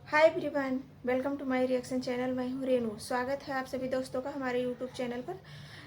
Hi everyone, welcome to my reaction channel. मैं हूँ रेनू। स्वागत है आप सभी दोस्तों का हमारे यूट्यूब चैनल पर।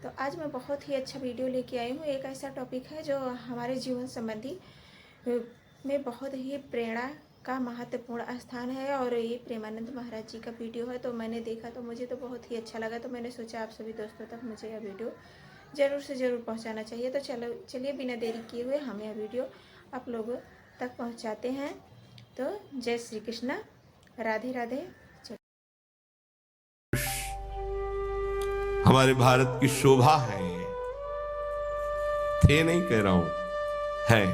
तो आज मैं बहुत ही अच्छा वीडियो लेके आई हूँ। एक ऐसा टॉपिक है जो हमारे जीवन संबंधी में बहुत ही प्रेरणा का महत्वपूर्ण स्थान है और ये प्रेमानंद महाराज जी का वीडियो है। तो मैंने देखा तो मुझे तो बहुत ही अच्छा लगा, तो मैंने सोचा आप सभी दोस्तों तक मुझे यह वीडियो ज़रूर से ज़रूर पहुँचाना चाहिए। तो चलिए बिना देरी किए हुए हम यह वीडियो आप लोगों तक पहुँचाते हैं। तो जय श्री कृष्णा, राधे राधे। हमारे भारत की शोभा है ये। थे नहीं कह रहा हूं, है,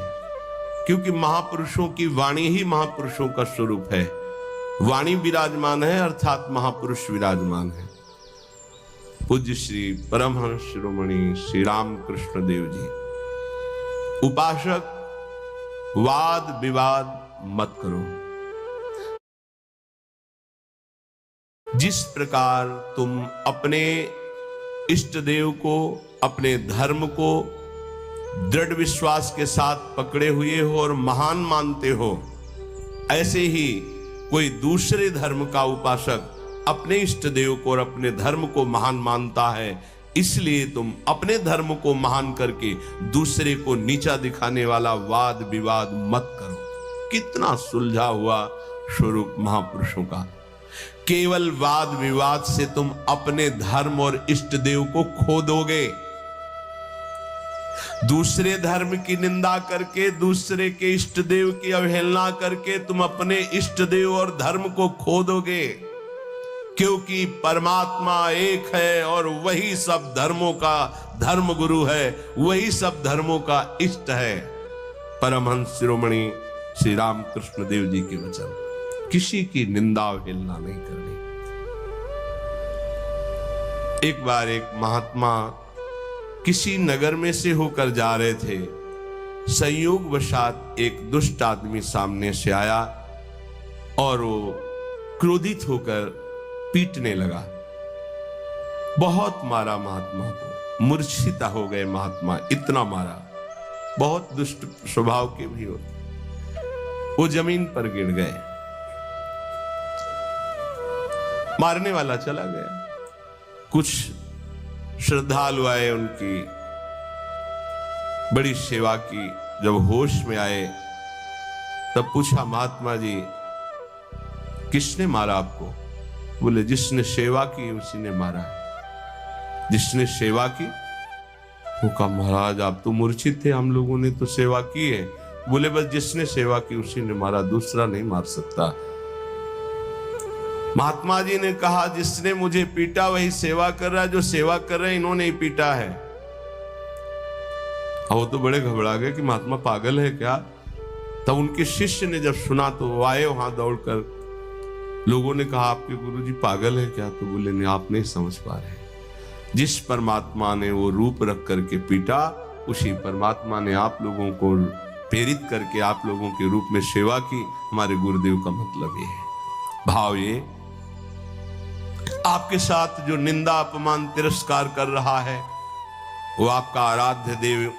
क्योंकि महापुरुषों की वाणी ही महापुरुषों का स्वरूप है। वाणी विराजमान है अर्थात महापुरुष विराजमान है। पूज्य श्री परमहंस शिरोमणि श्री रामकृष्ण देव जी, उपासक वाद विवाद मत करो। जिस प्रकार तुम अपने इष्ट देव को, अपने धर्म को दृढ़ विश्वास के साथ पकड़े हुए हो और महान मानते हो, ऐसे ही कोई दूसरे धर्म का उपासक अपने इष्ट देव को और अपने धर्म को महान मानता है। इसलिए तुम अपने धर्म को महान करके दूसरे को नीचा दिखाने वाला वाद विवाद मत करो। कितना सुलझा हुआ स्वरूप महापुरुषों का। केवल वाद विवाद से तुम अपने धर्म और इष्ट देव को खो दोगे। दूसरे धर्म की निंदा करके, दूसरे के इष्ट देव की अवहेलना करके तुम अपने इष्ट देव और धर्म को खो दोगे, क्योंकि परमात्मा एक है और वही सब धर्मों का धर्म गुरु है, वही सब धर्मों का इष्ट है। परमहंस शिरोमणि श्री रामकृष्ण देव जी के वचन। किसी की निंदा अवहेलना नहीं करनी। एक बार एक महात्मा किसी नगर में से होकर जा रहे थे। संयोग वशात एक दुष्ट आदमी सामने से आया और वो क्रोधित होकर पीटने लगा। बहुत मारा महात्मा को, मूर्छिता हो गए महात्मा, इतना मारा। बहुत दुष्ट स्वभाव के भी होते। वो जमीन पर गिर गए। मारने वाला चला गया। कुछ श्रद्धालु आए, उनकी बड़ी सेवा की। जब होश में आए तब पूछा, महात्मा जी किसने मारा आपको? बोले, जिसने सेवा की उसी ने मारा है। जिसने सेवा की? वो कहा, महाराज आप तो मूर्छित थे, हम लोगों ने तो सेवा की है। बोले, बस जिसने सेवा की उसी ने मारा, दूसरा नहीं मार सकता। महात्मा जी ने कहा, जिसने मुझे पीटा वही सेवा कर रहा है, जो सेवा कर रहे हैं इन्होंने ही पीटा है। वो तो बड़े घबरा गए कि महात्मा पागल है क्या। तब उनके शिष्य ने जब सुना तो वो आए वहां दौड़कर। लोगों ने कहा, आपके गुरुजी पागल है क्या? तो बोले, नहीं, आप नहीं समझ पा रहे। जिस परमात्मा ने वो रूप रख करके पीटा, उसी परमात्मा ने आप लोगों को प्रेरित करके आप लोगों के रूप में सेवा की। हमारे गुरुदेव का मतलब ये है। भाव ये, आपके साथ जो निंदा अपमान तिरस्कार कर रहा है वो आपका आराध्य देव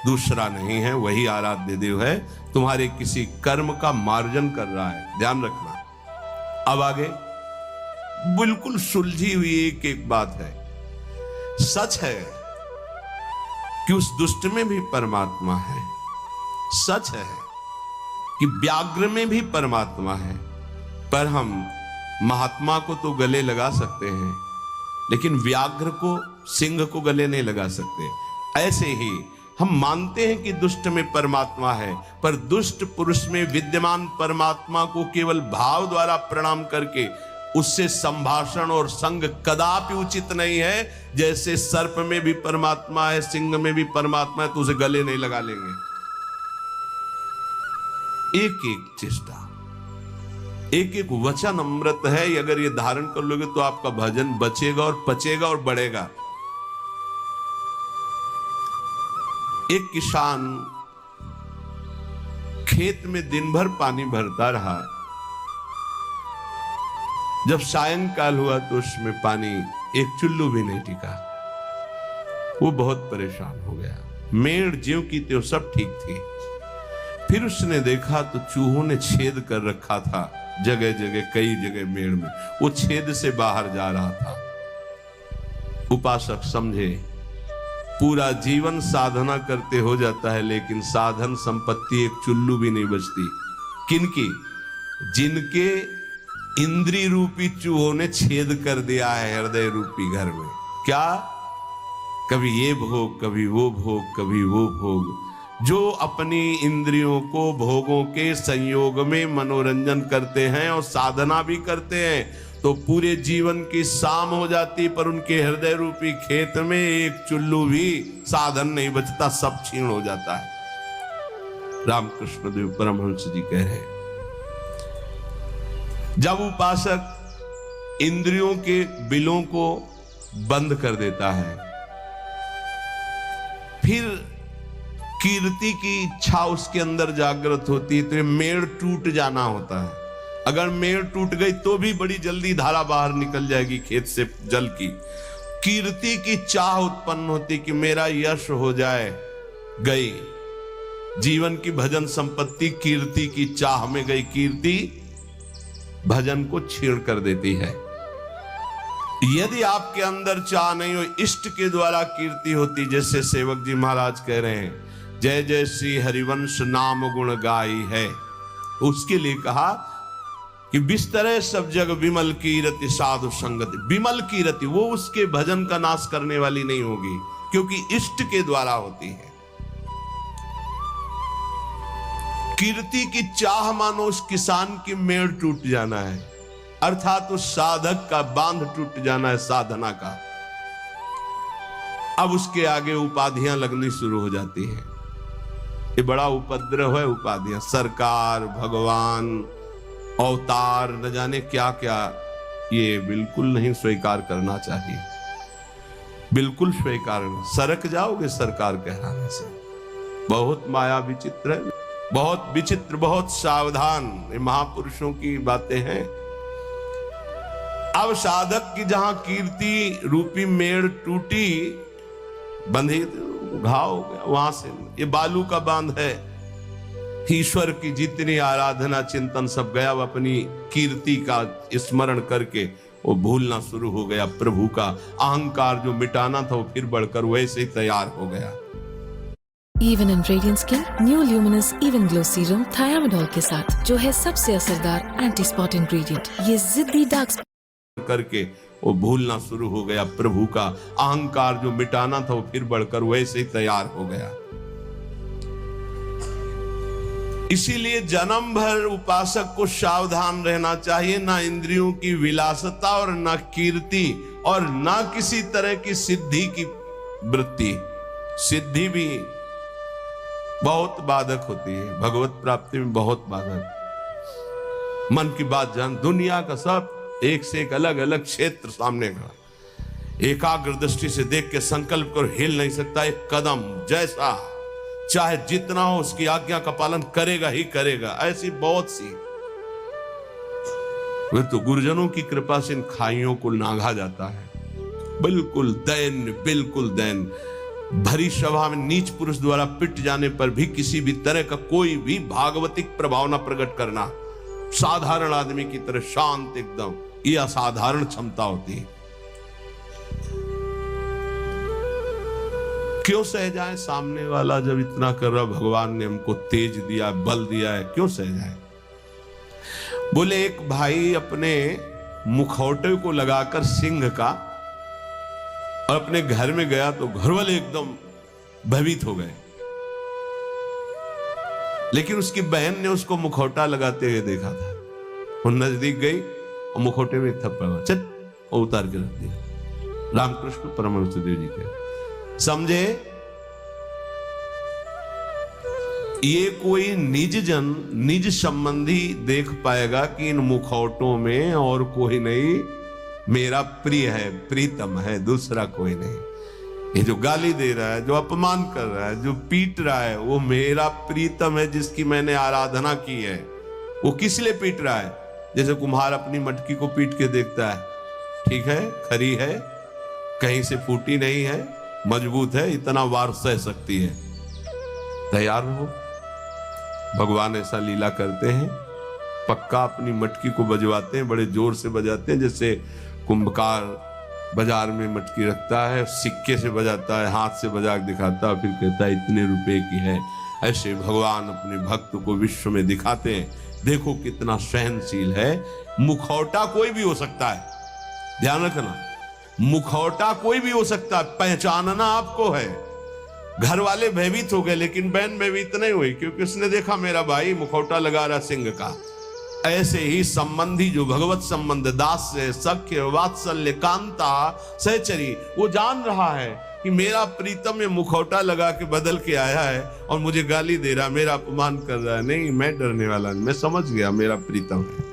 दूसरा नहीं है, वही आराध्य देव है। तुम्हारे किसी कर्म का मार्जन कर रहा है, ध्यान रखना। अब आगे बिल्कुल सुलझी हुई एक एक बात है। सच है कि उस दुष्ट में भी परमात्मा है। सच है कि व्याघ्र में भी परमात्मा है। पर हम महात्मा को तो गले लगा सकते हैं, लेकिन व्याघ्र को, सिंह को गले नहीं लगा सकते। ऐसे ही हम मानते हैं कि दुष्ट में परमात्मा है, पर दुष्ट पुरुष में विद्यमान परमात्मा को केवल भाव द्वारा प्रणाम करके उससे संभाषण और संग कदापि उचित नहीं है। जैसे सर्प में भी परमात्मा है, सिंह में भी परमात्मा है, तो उसे गले नहीं लगा लेंगे। एक एक चेष्टा, एक एक वचन अमृत है। अगर ये धारण कर लोगे तो आपका भजन बचेगा और पचेगा और बढ़ेगा। एक किसान खेत में दिन भर पानी भरता रहा। जब सायंकाल हुआ तो उसमें पानी एक चुल्लू भी नहीं टिका। वो बहुत परेशान हो गया। मेड़ ज्यों की त्यों सब ठीक थी। फिर उसने देखा तो चूहों ने छेद कर रखा था, जगह जगह कई जगह मेड़ में, वो छेद से बाहर जा रहा था। उपासक समझे, पूरा जीवन साधना करते हो जाता है, लेकिन साधन संपत्ति एक चुल्लू भी नहीं बचती। किनकी? जिनके इंद्री रूपी चूहों ने छेद कर दिया है हृदय रूपी घर में। क्या? कभी ये भोग, कभी वो भोग, कभी वो भोग। जो अपनी इंद्रियों को भोगों के संयोग में मनोरंजन करते हैं और साधना भी करते हैं, तो पूरे जीवन की शाम हो जाती, पर उनके हृदय रूपी खेत में एक चुल्लू भी साधन नहीं बचता, सब छीण हो जाता है। रामकृष्ण देव परमहंस जी कह रहे हैं, जब उपासक इंद्रियों के बिलों को बंद कर देता है, फिर कीर्ति की इच्छा उसके अंदर जागृत होती है, तो ये मेड़ टूट जाना होता है। अगर मेड़ टूट गई तो भी बड़ी जल्दी धारा बाहर निकल जाएगी खेत से जल की। कीर्ति की चाह उत्पन्न होती कि मेरा यश हो जाए, गई जीवन की भजन संपत्ति कीर्ति की चाह में गई। कीर्ति भजन को छीण कर देती है। यदि आपके अंदर चाह नहीं हो, इष्ट के द्वारा कीर्ति होती, जैसे सेवक जी महाराज कह रहे हैं, जय जय श्री हरिवंश नाम गुण गाई है, उसके लिए कहा कि बिस्तरे सब जग विमल कीरति साधु संगति। विमल कीरति वो उसके भजन का नाश करने वाली नहीं होगी, क्योंकि इष्ट के द्वारा होती है। कीर्ति की चाह मानो उस किसान की मेड़ टूट जाना है, अर्थात उस साधक का बांध टूट जाना है साधना का। अब उसके आगे उपाधियां लगनी शुरू हो जाती हैं। ये बड़ा उपद्रव है उपाधियां, सरकार, भगवान, अवतार, न जाने क्या क्या। ये बिल्कुल नहीं स्वीकार करना चाहिए, बिल्कुल स्वीकार नहीं। सरक जाओगे सरकार कहलाने से। बहुत माया विचित्र है, बहुत विचित्र, बहुत सावधान। ये महापुरुषों की बातें हैं। अब साधक की जहां कीर्ति रूपी मेड़ टूटी, बंधी, घाव हो गया वहां से। ये बालू का बांध है। ईश्वर की जितनी आराधना चिंतन सब गया, वो अपनी कीर्ति का स्मरण करके वो भूलना शुरू हो गया। प्रभु का अहंकार जो मिटाना था वो फिर बढ़कर वैसे ही तैयार हो गया। Even in Radiant Skin, new luminous even glow serum thiamidol के साथ, जो है सबसे असरदार एंटी स्पॉट इंग्रेडिएंट। ये जिद्दी डार्क करके वो भूलना शुरू हो गया। प्रभु का अहंकार जो मिटाना था वो फिर बढ़कर वैसे ही तैयार हो गया। इसीलिए जन्म भर उपासक को सावधान रहना चाहिए, ना इंद्रियों की विलासता और ना कीर्ति और ना किसी तरह की सिद्धि की वृत्ति। सिद्धि भी बहुत बाधक होती है, भगवत प्राप्ति में बहुत बाधक। मन की बात जान, दुनिया का सब एक से एक अलग अलग क्षेत्र सामने का, एकाग्र दृष्टि से देख के संकल्प कर हिल नहीं सकता एक कदम। जैसा चाहे जितना हो उसकी आज्ञा का पालन करेगा ही करेगा। ऐसी बहुत सी, वे तो गुरुजनों की कृपा से इन खाइयों को नांगा जाता है। बिल्कुल दैन्य, बिल्कुल दैन्य। भरी सभा में नीच पुरुष द्वारा पिट जाने पर भी किसी भी तरह का कोई भी भागवतिक प्रभाव न प्रकट करना, साधारण आदमी की तरह शांत एकदम, ये असाधारण क्षमता होती है। क्यों सह जाए सामने वाला जब इतना कर रहा? भगवान ने हमको तेज दिया, बल दिया है, क्यों सह जाए? बोले एक भाई अपने मुखौटे को लगाकर सिंह का और अपने घर में गया तो घर वाले एकदम भयभीत हो गए, लेकिन उसकी बहन ने उसको मुखौटा लगाते हुए देखा था। वो नजदीक गई और मुखौटे में थप्पड़ चल और उतार के रख दिया। रामकृष्ण परमहंस देव जी के समझे, ये कोई निज जन, निज संबंधी देख पाएगा कि इन मुखौटों में और कोई नहीं, मेरा प्रिय है, प्रीतम है, दूसरा कोई नहीं। ये जो गाली दे रहा है, जो अपमान कर रहा है, जो पीट रहा है, वो मेरा प्रीतम है जिसकी मैंने आराधना की है। वो किस लिए पीट रहा है? जैसे कुम्हार अपनी मटकी को पीट के देखता है, ठीक है, खरी है, कहीं से फूटी नहीं है, मजबूत है, इतना वार सह सकती है, तैयार हो। भगवान ऐसा लीला करते हैं, पक्का अपनी मटकी को बजवाते हैं, बड़े जोर से बजाते हैं, जैसे कुंभकार बाजार में मटकी रखता है, सिक्के से बजाता है, हाथ से बजा के दिखाता है, फिर कहता है इतने रुपए की है। ऐसे भगवान अपने भक्त को विश्व में दिखाते हैं, देखो कितना सहनशील है। मुखौटा कोई भी हो सकता है, ध्यान रखना, मुखौटा कोई भी हो सकता है, पहचानना आपको है। घर वाले भयभीत हो गए, लेकिन बहन भयभीत नहीं हुई, क्योंकि उसने देखा मेरा भाई मुखौटा लगा रहा सिंह का। ऐसे ही संबंधी जो भगवत संबंध, दास्य, सख्य, वात्सल्य, कांता, सहचरी, वो जान रहा है कि मेरा प्रीतम ये मुखौटा लगा के बदल के आया है और मुझे गाली दे रहा, मेरा अपमान कर रहा है। नहीं, मैं डरने वाला नहीं, मैं समझ गया मेरा प्रीतम है।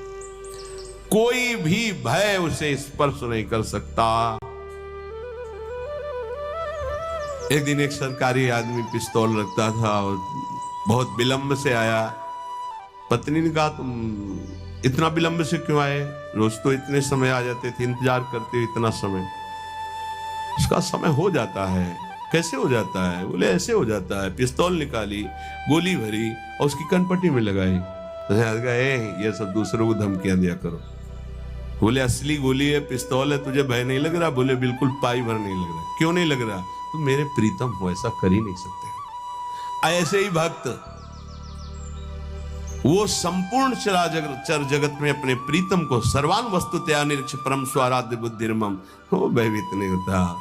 कोई भी भय उसे स्पर्श नहीं कर सकता। एक दिन एक सरकारी आदमी पिस्तौल रखता था और बहुत विलंब से आया। पत्नी ने कहा तुम इतना विलंब से क्यों आए? रोज तो इतने समय आ जाते थे, इंतजार करते हो इतना समय। उसका समय हो जाता है। कैसे हो जाता है? बोले ऐसे हो जाता है। पिस्तौल निकाली, गोली भरी और उसकी कनपट्टी में लगाई। तो ये सब दूसरों को धमकियां दिया करो। बोले असली गोली है, पिस्तौल है, तुझे भय नहीं लग रहा? बोले बिल्कुल पाई भर नहीं लग रहा। क्यों नहीं लग रहा? तुम मेरे प्रीतम हो, ऐसा कर ही नहीं सकते। ऐसे ही भक्त, वो संपूर्ण चर जगत में अपने प्रीतम को सर्वान वस्तुतया निरीक्ष परम स्वाराध्य बुद्धिर्मम, वो भयभीत नहीं होता।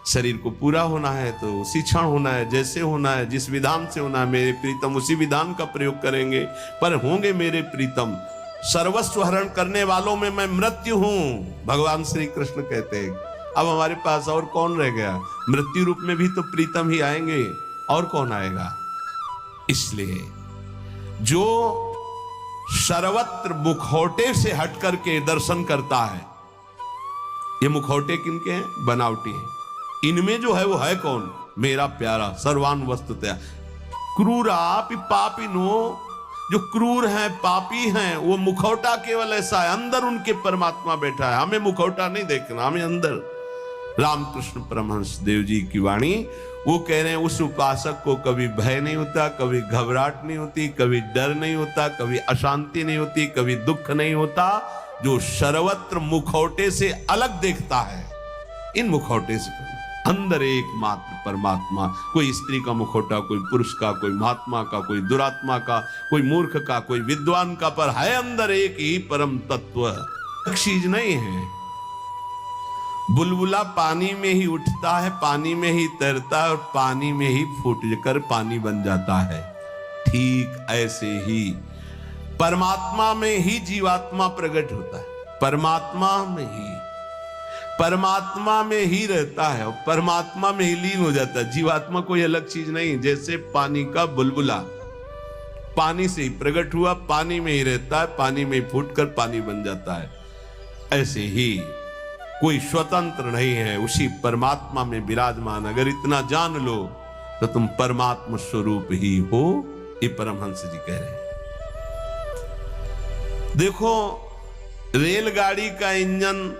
शरीर को पूरा होना है तो उसी क्षण होना है, जैसे होना है, जिस विधान से होना है, मेरे प्रीतम उसी विधान का प्रयोग करेंगे, पर होंगे मेरे प्रीतम। सर्वस्व हरण करने वालों में मैं मृत्यु हूं, भगवान श्री कृष्ण कहते हैं। अब हमारे पास और कौन रह गया? मृत्यु रूप में भी तो प्रीतम ही आएंगे, और कौन आएगा? इसलिए जो सर्वत्र मुखौटे से हट करके दर्शन करता है, ये मुखौटे किनके हैं? बनावटी हैं। इनमें जो है वो है कौन? मेरा प्यारा, सर्वान वस्तुतया। क्रूरापि पापिनो, जो क्रूर हैं, पापी हैं, वो मुखौटा केवल ऐसा है, अंदर उनके परमात्मा बैठा है। हमें मुखौटा नहीं देखना, हमें अंदर। रामकृष्ण परमहंस देव जी की वाणी, वो कह रहे हैं उस उपासक को कभी भय नहीं होता, कभी घबराहट नहीं होती, कभी डर नहीं होता, कभी अशांति नहीं होती, कभी दुख नहीं होता, जो सर्वत्र मुखौटे से अलग देखता है। इन मुखौटे से अंदर एकमात्र परमात्मा, कोई स्त्री का मुखौटा, कोई पुरुष का, कोई महात्मा का, कोई दुरात्मा का, कोई मूर्ख का, कोई विद्वान का, पर है अंदर एक ही परम तत्व। चीज नहीं है। बुलबुला पानी में ही उठता है, पानी में ही तैरता है और पानी में ही फूट कर पानी बन जाता है। ठीक ऐसे ही परमात्मा में ही जीवात्मा प्रकट होता है। परमात्मा में ही रहता है और परमात्मा में ही लीन हो जाता है। जीवात्मा कोई अलग चीज नहीं। जैसे पानी का बुलबुला पानी से ही प्रकट हुआ, पानी में ही रहता है, पानी में ही फूट कर पानी बन जाता है। ऐसे ही कोई स्वतंत्र नहीं है, उसी परमात्मा में विराजमान। अगर इतना जान लो तो तुम परमात्मा स्वरूप ही हो, ये परमहंस जी कह रहे हैं। देखो, रेलगाड़ी का इंजन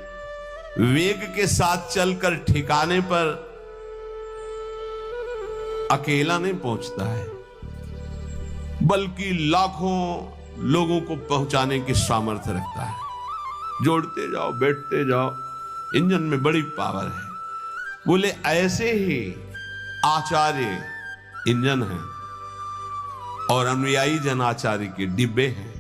वेग के साथ चलकर ठिकाने पर अकेला नहीं पहुंचता है, बल्कि लाखों लोगों को पहुंचाने की सामर्थ्य रखता है। जोड़ते जाओ, बैठते जाओ, इंजन में बड़ी पावर है। बोले ऐसे ही आचार्य इंजन है और अनुयायी जन आचार्य के डिब्बे हैं।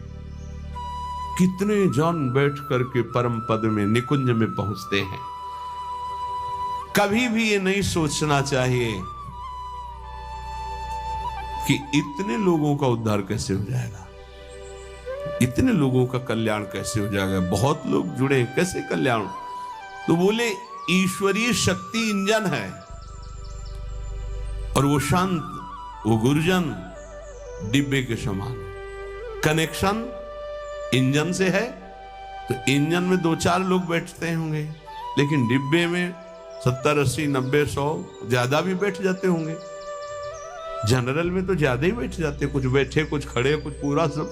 कितने जन बैठ करके परम पद में, निकुंज में पहुंचते हैं। कभी भी ये नहीं सोचना चाहिए कि इतने लोगों का उद्धार कैसे हो जाएगा, इतने लोगों का कल्याण कैसे हो जाएगा। बहुत लोग जुड़े, कैसे कल्याण? तो बोले ईश्वरीय शक्ति इंजन है और वो शांत, वो गुरुजन डिब्बे के समान। कनेक्शन इंजन से है तो इंजन में 2-4 लोग बैठते होंगे, लेकिन डिब्बे में 70, 80, 90, 100 ज्यादा भी बैठ जाते होंगे। जनरल में तो ज्यादा ही बैठ जाते, कुछ बैठे, कुछ खड़े, कुछ पूरा सब,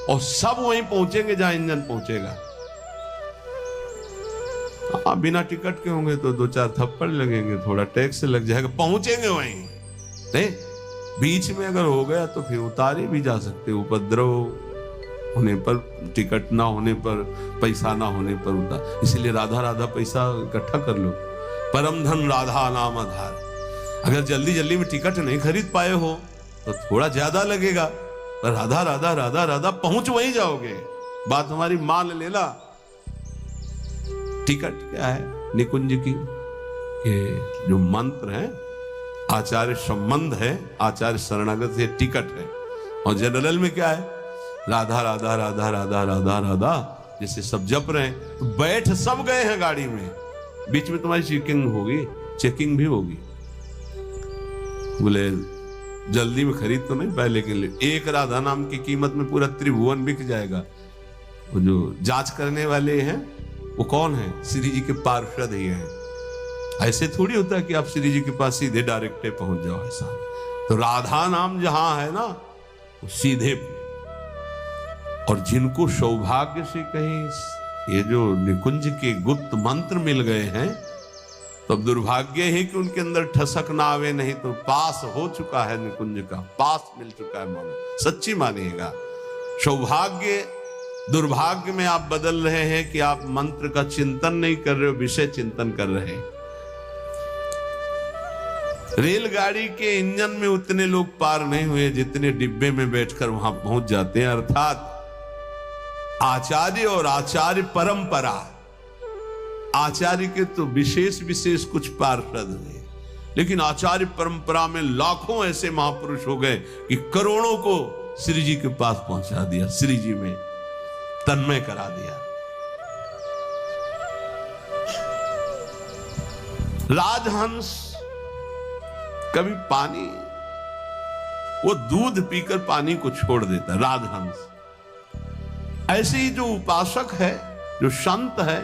और सब वहीं पहुंचेंगे जहां इंजन पहुंचेगा। बिना टिकट के होंगे तो 2-4 थप्पड़ लगेंगे, थोड़ा टैक्स लग जाएगा, पहुंचेंगे वहीं। नहीं, बीच में अगर हो गया तो फिर उतारे भी जा सकते, उपद्रव होने पर, टिकट ना होने पर, पैसा ना होने पर उतार। इसलिए राधा राधा पैसा इकट्ठा कर लो। परम धन राधा नाम आधार। अगर जल्दी जल्दी में टिकट नहीं खरीद पाए हो तो थोड़ा ज्यादा लगेगा, पर राधा राधा राधा राधा पहुंच वहीं जाओगे। बात हमारी मान लेना। टिकट क्या है? निकुंज की ये जो मंत्र है, आचार्य संबंध है, आचार्य शरणागत से टिकट है। और जनरल में क्या है? राधा राधा राधा राधा राधा राधा, जैसे सब जप रहे हैं। तो बैठ सब गए हैं गाड़ी में, बीच में तुम्हारी चेकिंग भी होगी। बोले जल्दी में खरीद तो नहीं पाए, लेकिन एक राधा नाम की कीमत में पूरा त्रिभुवन बिक जाएगा। वो जो जांच करने वाले हैं वो कौन है? श्री जी के पार्षद ही हैं। ऐसे थोड़ी होता है कि आप श्री जी के पास सीधे डायरेक्ट पहुंच जाओ, ऐसा। तो राधा नाम जहां है ना, वो सीधे। और जिनको सौभाग्य से कहीं ये जो निकुंज के गुप्त मंत्र मिल गए हैं, तो अब दुर्भाग्य है कि उनके अंदर ठसक ना आवे, नहीं तो पास हो चुका है निकुंज का, पास मिल चुका है। मन सच्ची मानिएगा। सौभाग्य दुर्भाग्य में आप बदल रहे हैं कि आप मंत्र का चिंतन नहीं कर रहे हो, विषय चिंतन कर रहे हैं। रेलगाड़ी के इंजन में उतने लोग पार नहीं हुए जितने डिब्बे में बैठकर वहां पहुंच जाते हैं। अर्थात आचार्य और आचार्य परंपरा, आचार्य के तो विशेष विशेष कुछ पार्षद हुए, लेकिन आचार्य परंपरा में लाखों ऐसे महापुरुष हो गए कि करोड़ों को श्री जी के पास पहुंचा दिया, श्री जी में तन्मय करा दिया। राजहंस कभी पानी, वो दूध पीकर पानी को छोड़ देता, राजहंस। ऐसे ही जो उपासक है, जो संत है,